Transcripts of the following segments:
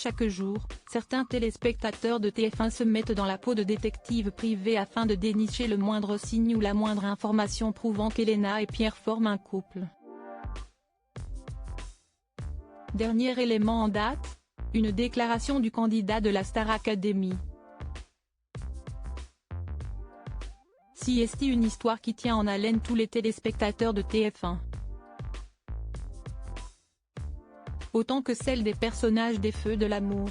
Chaque jour, certains téléspectateurs de TF1 se mettent dans la peau de détectives privés afin de dénicher le moindre signe ou la moindre information prouvant qu'Elena et Pierre forment un couple. Dernier élément en date, une déclaration du candidat de la Star Academy. Si est une histoire qui tient en haleine tous les téléspectateurs de TF1. Autant que celle des personnages des Feux de l'amour.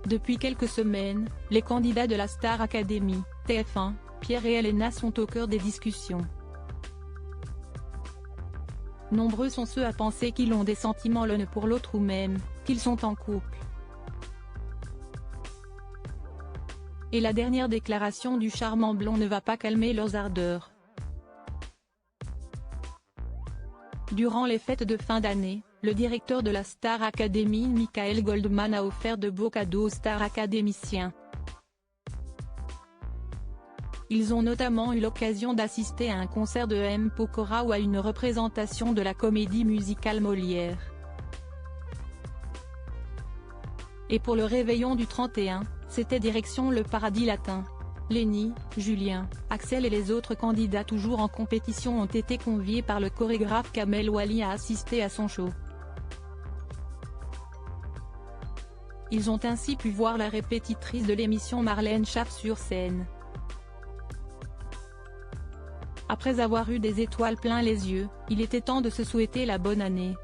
Depuis quelques semaines, les candidats de la Star Academy, TF1, Pierre et Elena sont au cœur des discussions. Nombreux sont ceux à penser qu'ils ont des sentiments l'un pour l'autre ou même, qu'ils sont en couple. Et la dernière déclaration du charmant blond ne va pas calmer leurs ardeurs. Durant les fêtes de fin d'année, le directeur de la Star Academy Michael Goldman a offert de beaux cadeaux aux stars académiciens. Ils ont notamment eu l'occasion d'assister à un concert de M. Pokora ou à une représentation de la comédie musicale Molière. Et pour le réveillon du 31, c'était direction le paradis latin. Lenny, Julien, Axel et les autres candidats toujours en compétition ont été conviés par le chorégraphe Kamel Wally à assister à son show. Ils ont ainsi pu voir la répétitrice de l'émission Marlène Schaff sur scène. Après avoir eu des étoiles plein les yeux, il était temps de se souhaiter la bonne année.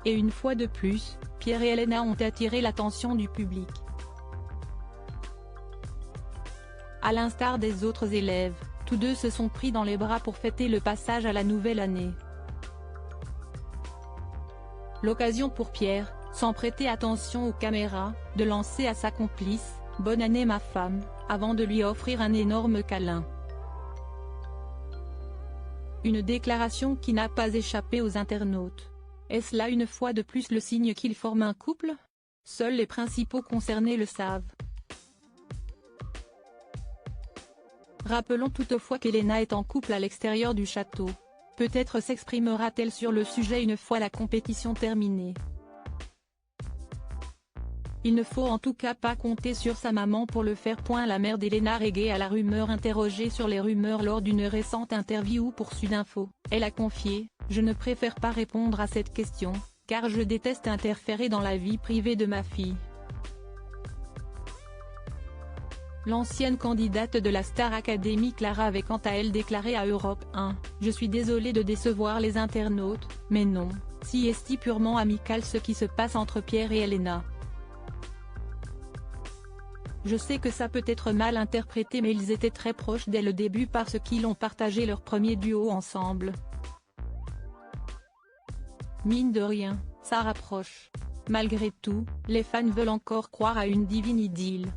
Et une fois de plus, Pierre et Elena ont attiré l'attention du public. À l'instar des autres élèves, tous deux se sont pris dans les bras pour fêter le passage à la nouvelle année. L'occasion pour Pierre, sans prêter attention aux caméras, de lancer à sa complice « Bonne année ma femme », avant de lui offrir un énorme câlin. Une déclaration qui n'a pas échappé aux internautes. Est-ce là une fois de plus le signe qu'ils forment un couple? Seuls les principaux concernés le savent. Rappelons toutefois qu'Elena est en couple à l'extérieur du château. Peut-être s'exprimera-t-elle sur le sujet une fois la compétition terminée. Il ne faut en tout cas pas compter sur sa maman pour le faire. La mère d'Elena Reggae à la rumeur interrogée sur les rumeurs lors d'une récente interview pour Sudinfo, elle a confié « Je ne préfère pas répondre à cette question, car je déteste interférer dans la vie privée de ma fille ». L'ancienne candidate de la Star Academy Clara avait quant à elle déclaré à Europe 1 « Je suis désolée de décevoir les internautes, mais non, si est purement amical ce qui se passe entre Pierre et Elena. Je sais que ça peut être mal interprété mais ils étaient très proches dès le début parce qu'ils ont partagé leur premier duo ensemble. Mine de rien, ça rapproche. Malgré tout, les fans veulent encore croire à une divine idylle.